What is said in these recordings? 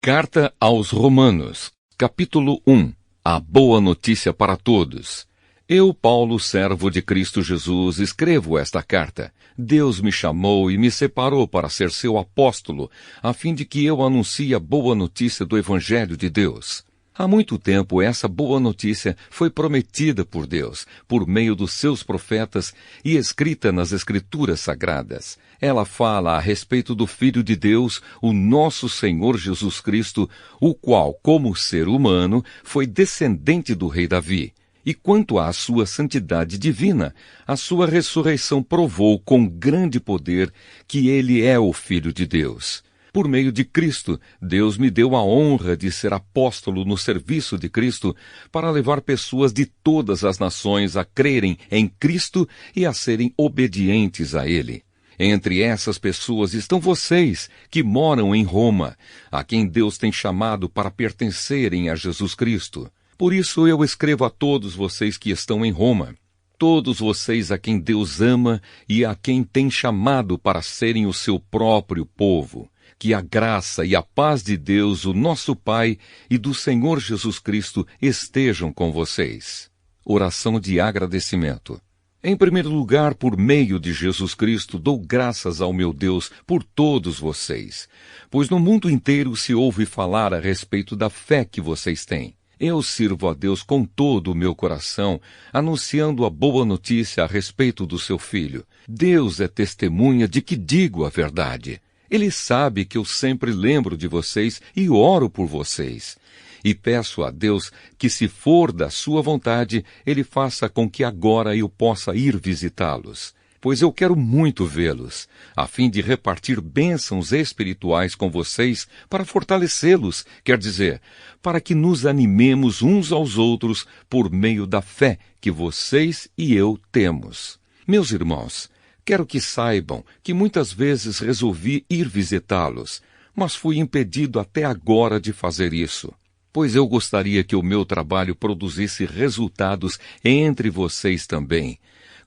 Carta aos Romanos, capítulo 1. A boa notícia para todos. Eu, Paulo, servo de Cristo Jesus, escrevo esta carta. Deus me chamou e me separou para ser seu apóstolo, a fim de que eu anuncie a boa notícia do Evangelho de Deus. Há muito tempo essa boa notícia foi prometida por Deus, por meio dos seus profetas e escrita nas Escrituras Sagradas. Ela fala a respeito do Filho de Deus, o nosso Senhor Jesus Cristo, o qual, como ser humano, foi descendente do rei Davi. E quanto à sua santidade divina, a sua ressurreição provou com grande poder que ele é o Filho de Deus. Por meio de Cristo, Deus me deu a honra de ser apóstolo no serviço de Cristo para levar pessoas de todas as nações a crerem em Cristo e a serem obedientes a Ele. Entre essas pessoas estão vocês, que moram em Roma, a quem Deus tem chamado para pertencerem a Jesus Cristo. Por isso eu escrevo a todos vocês que estão em Roma, todos vocês a quem Deus ama e a quem tem chamado para serem o seu próprio povo. Que a graça e a paz de Deus, o nosso Pai, e do Senhor Jesus Cristo estejam com vocês. Oração de agradecimento. Em primeiro lugar, por meio de Jesus Cristo, dou graças ao meu Deus por todos vocês, pois no mundo inteiro se ouve falar a respeito da fé que vocês têm. Eu sirvo a Deus com todo o meu coração, anunciando a boa notícia a respeito do seu Filho. Deus é testemunha de que digo a verdade. Ele sabe que eu sempre lembro de vocês e oro por vocês. E peço a Deus que, se for da sua vontade, Ele faça com que agora eu possa ir visitá-los. Pois eu quero muito vê-los, a fim de repartir bênçãos espirituais com vocês para fortalecê-los, quer dizer, para que nos animemos uns aos outros por meio da fé que vocês e eu temos. Meus irmãos, quero que saibam que muitas vezes resolvi ir visitá-los, mas fui impedido até agora de fazer isso, pois eu gostaria que o meu trabalho produzisse resultados entre vocês também,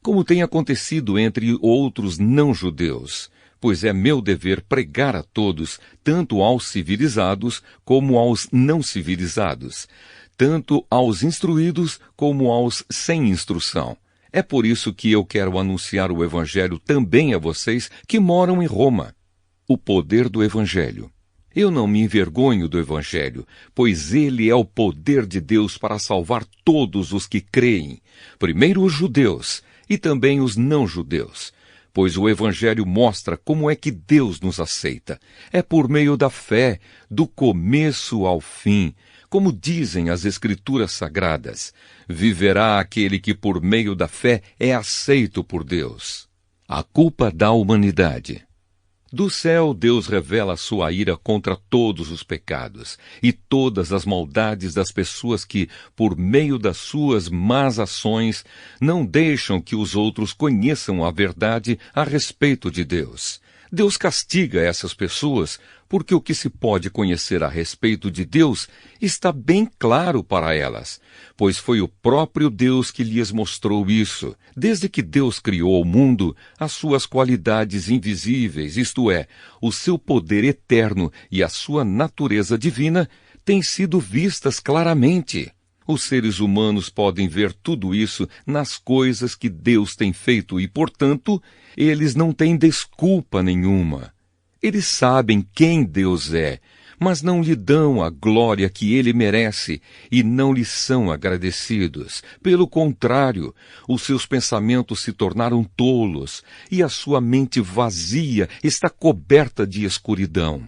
como tem acontecido entre outros não-judeus, pois é meu dever pregar a todos, tanto aos civilizados como aos não civilizados, tanto aos instruídos como aos sem instrução. É por isso que eu quero anunciar o Evangelho também a vocês que moram em Roma. O poder do Evangelho. Eu não me envergonho do Evangelho, pois ele é o poder de Deus para salvar todos os que creem, primeiro os judeus e também os não-judeus, pois o Evangelho mostra como é que Deus nos aceita. É por meio da fé, do começo ao fim, como dizem as Escrituras Sagradas, viverá aquele que por meio da fé é aceito por Deus. A culpa da humanidade. Do céu, Deus revela sua ira contra todos os pecados e todas as maldades das pessoas que, por meio das suas más ações, não deixam que os outros conheçam a verdade a respeito de Deus. Deus castiga essas pessoas porque o que se pode conhecer a respeito de Deus está bem claro para elas, pois foi o próprio Deus que lhes mostrou isso. Desde que Deus criou o mundo, as suas qualidades invisíveis, isto é, o seu poder eterno e a sua natureza divina, têm sido vistas claramente. Os seres humanos podem ver tudo isso nas coisas que Deus tem feito e, portanto, eles não têm desculpa nenhuma. Eles sabem quem Deus é, mas não lhe dão a glória que ele merece e não lhe são agradecidos. Pelo contrário, os seus pensamentos se tornaram tolos e a sua mente vazia está coberta de escuridão.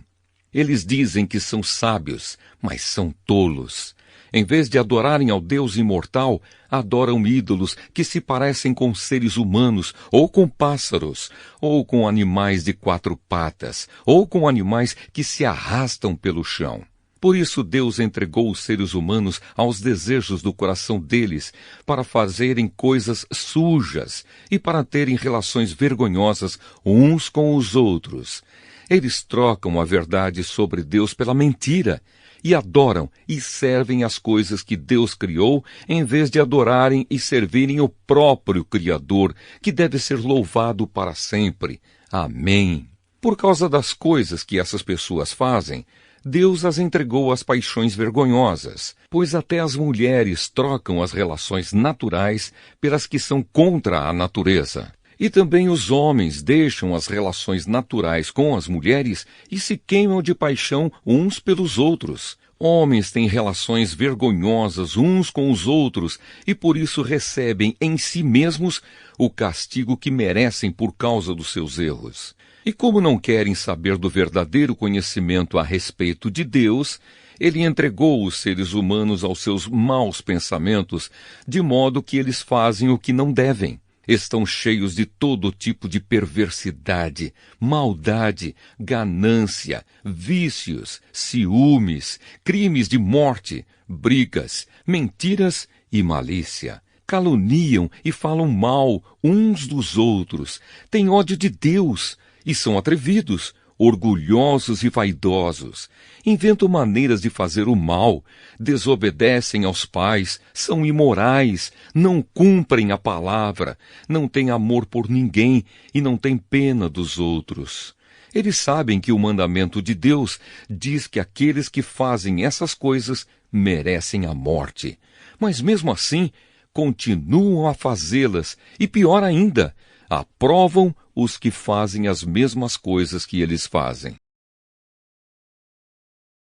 Eles dizem que são sábios, mas são tolos. Em vez de adorarem ao Deus imortal, adoram ídolos que se parecem com seres humanos, ou com pássaros, ou com animais de 4 patas, ou com animais que se arrastam pelo chão. Por isso Deus entregou os seres humanos aos desejos do coração deles, para fazerem coisas sujas e para terem relações vergonhosas uns com os outros. Eles trocam a verdade sobre Deus pela mentira, e adoram e servem as coisas que Deus criou, em vez de adorarem e servirem o próprio Criador, que deve ser louvado para sempre. Amém. Por causa das coisas que essas pessoas fazem, Deus as entregou às paixões vergonhosas, pois até as mulheres trocam as relações naturais pelas que são contra a natureza. E também os homens deixam as relações naturais com as mulheres e se queimam de paixão uns pelos outros. Homens têm relações vergonhosas uns com os outros e por isso recebem em si mesmos o castigo que merecem por causa dos seus erros. E como não querem saber do verdadeiro conhecimento a respeito de Deus, ele entregou os seres humanos aos seus maus pensamentos, de modo que eles fazem o que não devem. Estão cheios de todo tipo de perversidade, maldade, ganância, vícios, ciúmes, crimes de morte, brigas, mentiras e malícia. Caluniam e falam mal uns dos outros, têm ódio de Deus e são atrevidos, orgulhosos e vaidosos, inventam maneiras de fazer o mal, desobedecem aos pais, são imorais, não cumprem a palavra, não têm amor por ninguém e não têm pena dos outros. Eles sabem que o mandamento de Deus diz que aqueles que fazem essas coisas merecem a morte. Mas mesmo assim, continuam a fazê-las e, pior ainda, aprovam os que fazem as mesmas coisas que eles fazem.